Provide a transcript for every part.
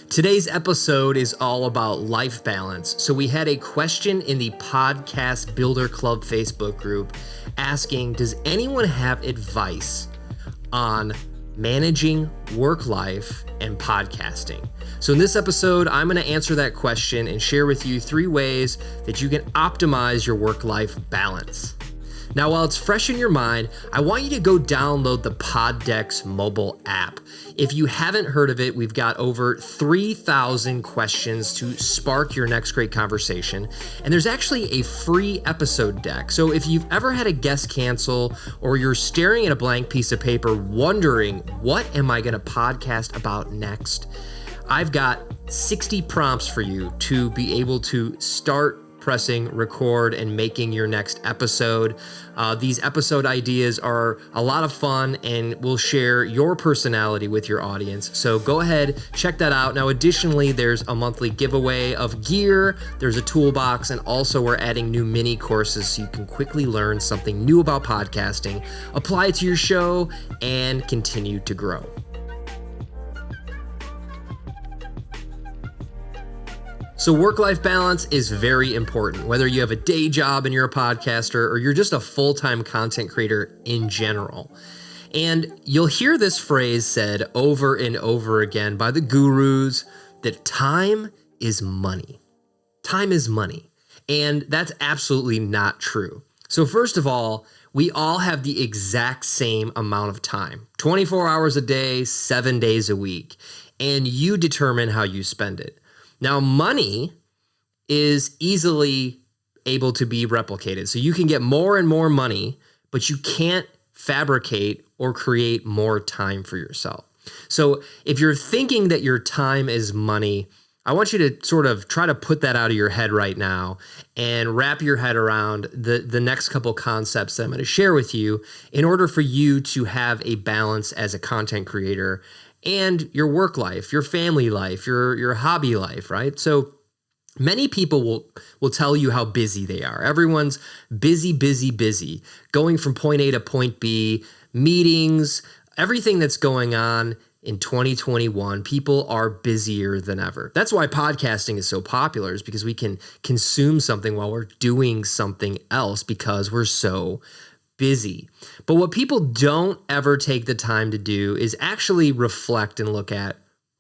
Today's episode is all about life balance. So we had a question in the Podcast Builder Club Facebook group asking, does anyone have advice on managing work life and podcasting? So in this episode, I'm going to answer that question and share with you 3 ways that you can optimize your work-life balance. Now, while it's fresh in your mind, I want you to go download the Poddex mobile app. If you haven't heard of it, we've got over 3,000 questions to spark your next great conversation. And there's actually a free episode deck. So if you've ever had a guest cancel or you're staring at a blank piece of paper wondering, what am I going to podcast about next? I've got 60 prompts for you to be able to start pressing record and making your next episode. These episode ideas are a lot of fun and will share your personality with your audience. So go ahead, check that out. Now, additionally, there's a monthly giveaway of gear. There's a toolbox, and also we're adding new mini courses so you can quickly learn something new about podcasting, apply it to your show, and continue to grow. So work-life balance is very important, whether you have a day job and you're a podcaster or you're just a full-time content creator in general. And you'll hear this phrase said over and over again by the gurus that time is money. Time is money. And that's absolutely not true. So first of all, we all have the exact same amount of time, 24 hours a day, 7 days a week, and you determine how you spend it. Now, money is easily able to be replicated. So you can get more and more money, but you can't fabricate or create more time for yourself. So if you're thinking that your time is money, I want you to sort of try to put that out of your head right now and wrap your head around the next couple concepts that I'm going to share with you in order for you to have a balance as a content creator and your work life, your family life, your hobby life, right? So many people will tell you how busy they are. Everyone's busy, busy, busy, going from point A to point B, meetings, everything that's going on in 2021, people are busier than ever. That's why podcasting is so popular, is because we can consume something while we're doing something else because we're so busy. But what people don't ever take the time to do is actually reflect and look at,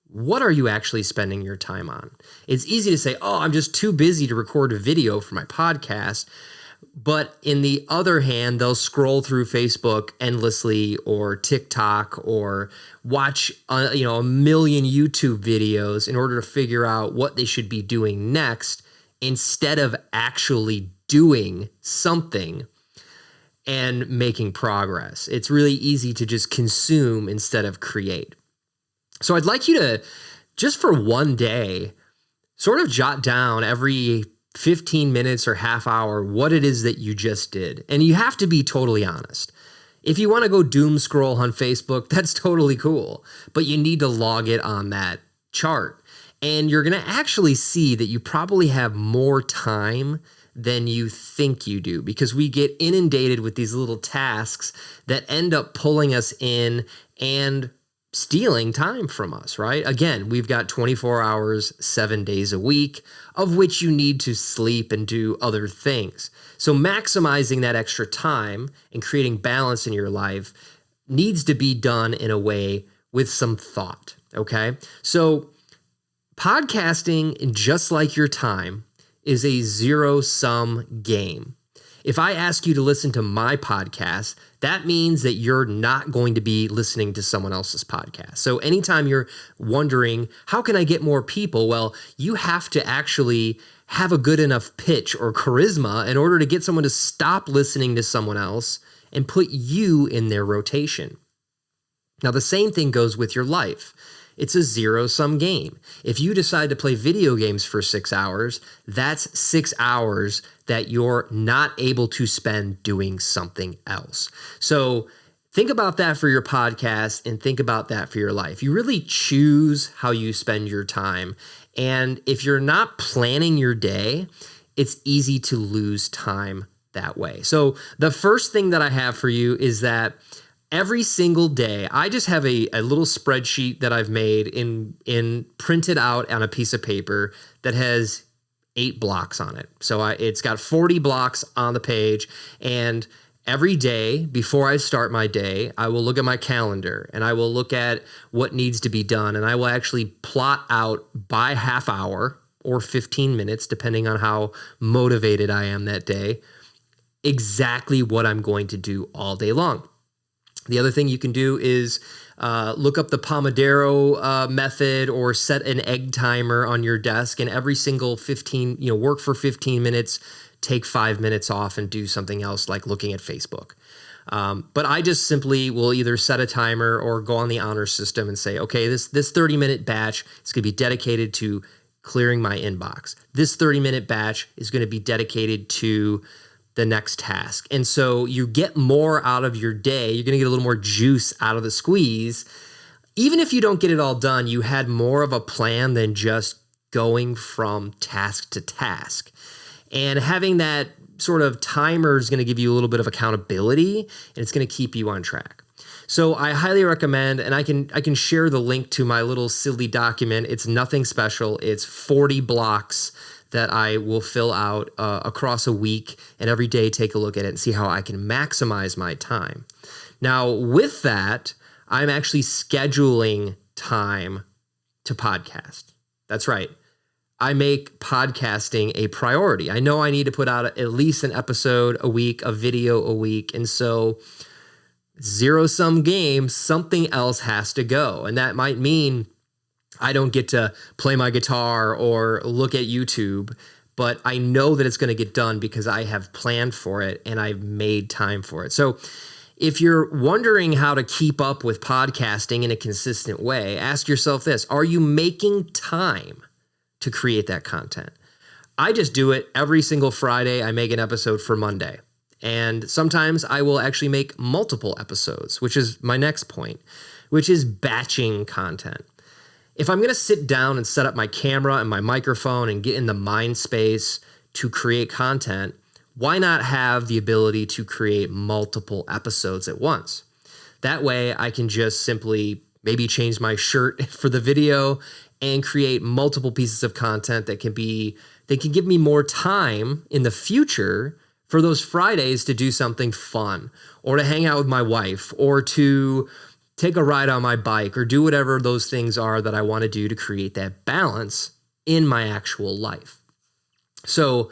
what are you actually spending your time on? It's easy to say, oh, I'm just too busy to record a video for my podcast. But in the other hand, they'll scroll through Facebook endlessly or TikTok or watch a million YouTube videos in order to figure out what they should be doing next instead of actually doing something and making progress. It's really easy to just consume instead of create. So I'd like you to, just for one day, sort of jot down every 15 minutes or half hour what it is that you just did. And you have to be totally honest. If you want to go doom scroll on Facebook, that's totally cool, but you need to log it on that chart. And you're going to actually see that you probably have more time than you think you do, because we get inundated with these little tasks that end up pulling us in and stealing time from us, right? Again, we've got 24 hours, 7 days a week, of which you need to sleep and do other things. So maximizing that extra time and creating balance in your life needs to be done in a way with some thought, okay? So podcasting, just like your time, is a zero-sum game. If I ask you to listen to my podcast, that means that you're not going to be listening to someone else's podcast. So anytime you're wondering, how can I get more people? Well, you have to actually have a good enough pitch or charisma in order to get someone to stop listening to someone else and put you in their rotation. Now, the same thing goes with your life. It's a zero-sum game. If you decide to play video games for 6 hours, that's 6 hours that you're not able to spend doing something else. So think about that for your podcast and think about that for your life. You really choose how you spend your time. And if you're not planning your day, it's easy to lose time that way. So the first thing that I have for you is that every single day, I just have a little spreadsheet that I've made in printed out on a piece of paper that has 8 blocks on it. So it's got 40 blocks on the page, and every day before I start my day, I will look at my calendar and I will look at what needs to be done, and I will actually plot out by half hour or 15 minutes, depending on how motivated I am that day, exactly what I'm going to do all day long. The other thing you can do is look up the Pomodoro method, or set an egg timer on your desk, and every single 15, work for 15 minutes, take 5 minutes off and do something else like looking at Facebook. But I just simply will either set a timer or go on the honor system and say, okay, this 30-minute batch is going to be dedicated to clearing my inbox. This 30-minute batch is going to be dedicated to the next task. And so you get more out of your day. You're going to get a little more juice out of the squeeze. Even if you don't get it all done, you had more of a plan than just going from task to task. And having that sort of timer is going to give you a little bit of accountability, and it's going to keep you on track. So I highly recommend, and I can share the link to my little silly document. It's nothing special. It's 40 blocks that I will fill out across a week, and every day take a look at it and see how I can maximize my time. Now, with that, I'm actually scheduling time to podcast. That's right. I make podcasting a priority. I know I need to put out at least an episode a week, a video a week, and so zero-sum game, something else has to go, and that might mean I don't get to play my guitar or look at YouTube, but I know that it's going to get done because I have planned for it and I've made time for it. So if you're wondering how to keep up with podcasting in a consistent way, ask yourself this: are you making time to create that content? I just do it every single Friday. I make an episode for Monday. And sometimes I will actually make multiple episodes, which is my next point, which is batching content. If I'm going to sit down and set up my camera and my microphone and get in the mind space to create content, why not have the ability to create multiple episodes at once? That way I can just simply maybe change my shirt for the video and create multiple pieces of content that can give me more time in the future for those Fridays to do something fun, or to hang out with my wife, or to take a ride on my bike, or do whatever those things are that I want to do to create that balance in my actual life. So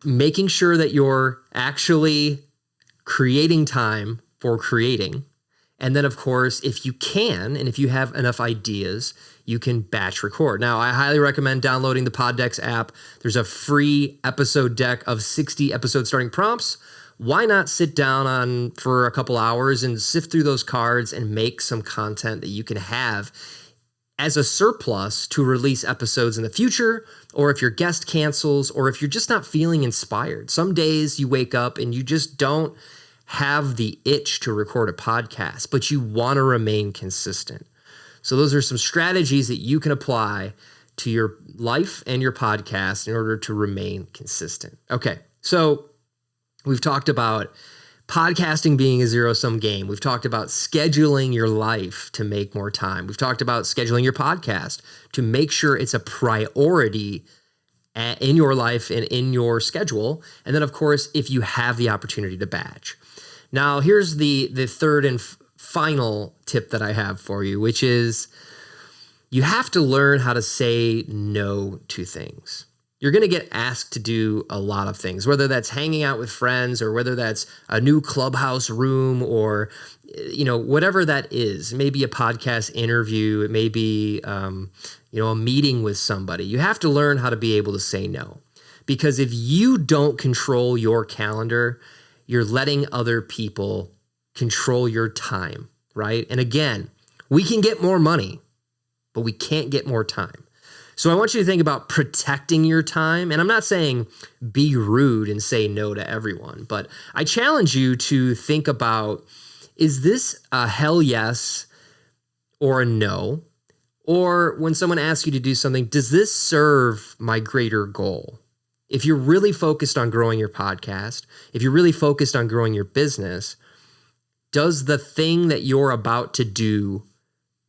making sure that you're actually creating time for creating. And then, of course, if you can, and if you have enough ideas, you can batch record. Now, I highly recommend downloading the Poddex app. There's a free episode deck of 60 episode starting prompts. Why not sit down for a couple hours and sift through those cards and make some content that you can have as a surplus to release episodes in the future, or if your guest cancels, or if you're just not feeling inspired. Some days you wake up and you just don't have the itch to record a podcast, but you want to remain consistent. So those are some strategies that you can apply to your life and your podcast in order to remain consistent. Okay, so we've talked about podcasting being a zero-sum game. We've talked about scheduling your life to make more time. We've talked about scheduling your podcast to make sure it's a priority in your life and in your schedule. And then, of course, if you have the opportunity to batch. Now, here's the third and final tip that I have for you, which is you have to learn how to say no to things. You're going to get asked to do a lot of things, whether that's hanging out with friends, or whether that's a new clubhouse room, or whatever that is. It may be a podcast interview. It may be a meeting with somebody. You have to learn how to be able to say no, because if you don't control your calendar, you're letting other people control your time, right? And again, we can get more money, but we can't get more time. So I want you to think about protecting your time. And I'm not saying be rude and say no to everyone, but I challenge you to think about, is this a hell yes or a no? Or when someone asks you to do something, does this serve my greater goal? If you're really focused on growing your podcast, if you're really focused on growing your business, Does the thing that you're about to do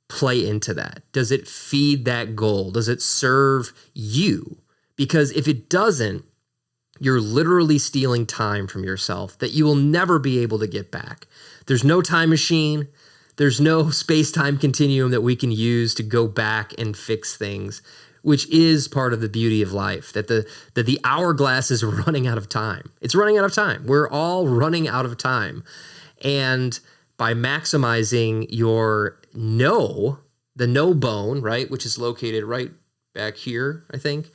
play into that? Does it feed that goal? Does it serve you? Because if it doesn't, you're literally stealing time from yourself that you will never be able to get back. There's no time machine. There's no space-time continuum that we can use to go back and fix things, which is part of the beauty of life, that the hourglass is running out of time. It's running out of time. We're all running out of time. And by maximizing your the no bone, right, which is located right back here, I think,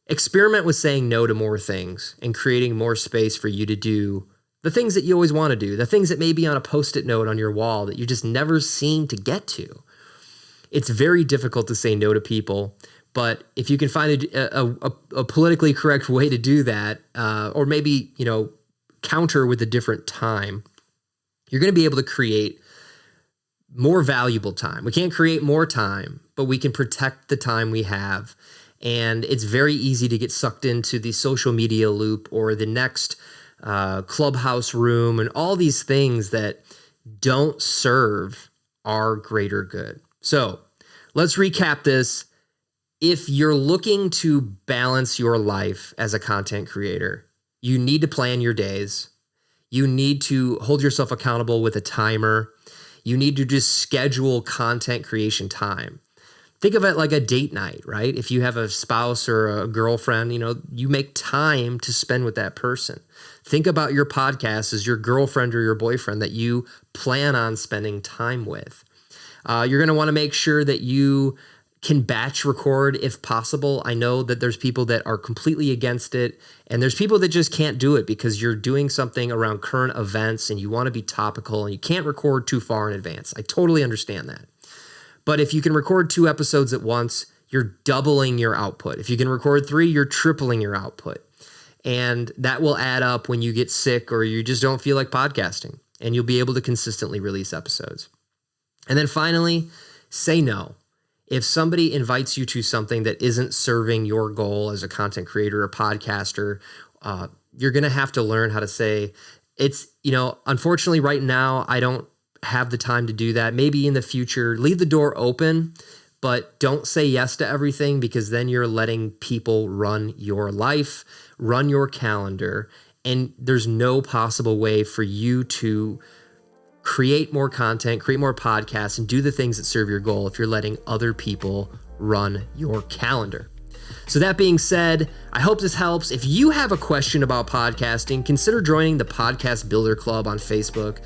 experiment with saying no to more things and creating more space for you to do the things that you always want to do, the things that may be on a Post-it note on your wall that you just never seem to get to. It's very difficult to say no to people, but if you can find a politically correct way to do that, or maybe, counter with a different time, you're going to be able to create more valuable time. We can't create more time, but we can protect the time we have. And it's very easy to get sucked into the social media loop or the next clubhouse room and all these things that don't serve our greater good. So let's recap this. If you're looking to balance your life as a content creator, you need to plan your days. You need to hold yourself accountable with a timer. You need to just schedule content creation time. Think of it like a date night, right? If you have a spouse or a girlfriend, you make time to spend with that person. Think about your podcast as your girlfriend or your boyfriend that you plan on spending time with. You're going to want to make sure that you can batch record if possible. I know that there's people that are completely against it, and there's people that just can't do it because you're doing something around current events and you want to be topical and you can't record too far in advance. I totally understand that. But if you can record 2 episodes at once, you're doubling your output. If you can record 3, you're tripling your output. And that will add up when you get sick or you just don't feel like podcasting, and you'll be able to consistently release episodes. And then finally, say no. If somebody invites you to something that isn't serving your goal as a content creator or podcaster, you're going to have to learn how to say, unfortunately right now, I don't have the time to do that. Maybe in the future, leave the door open, but don't say yes to everything, because then you're letting people run your life, run your calendar, and there's no possible way for you to create more content, create more podcasts, and do the things that serve your goal if you're letting other people run your calendar. So that being said, I hope this helps. If you have a question about podcasting, consider joining the Podcast Builder Club on Facebook.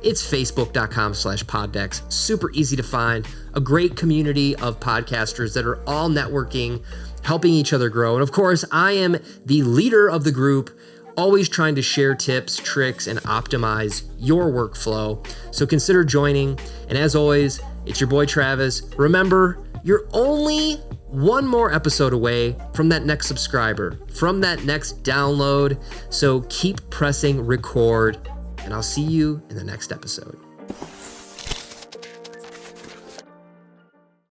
It's facebook.com/poddex. Super easy to find. A great community of podcasters that are all networking, helping each other grow. And of course, I am the leader of the group, always trying to share tips, tricks, and optimize your workflow. So consider joining. And as always, it's your boy Travis. Remember, you're only one more episode away from that next subscriber, from that next download. So keep pressing record, and I'll see you in the next episode.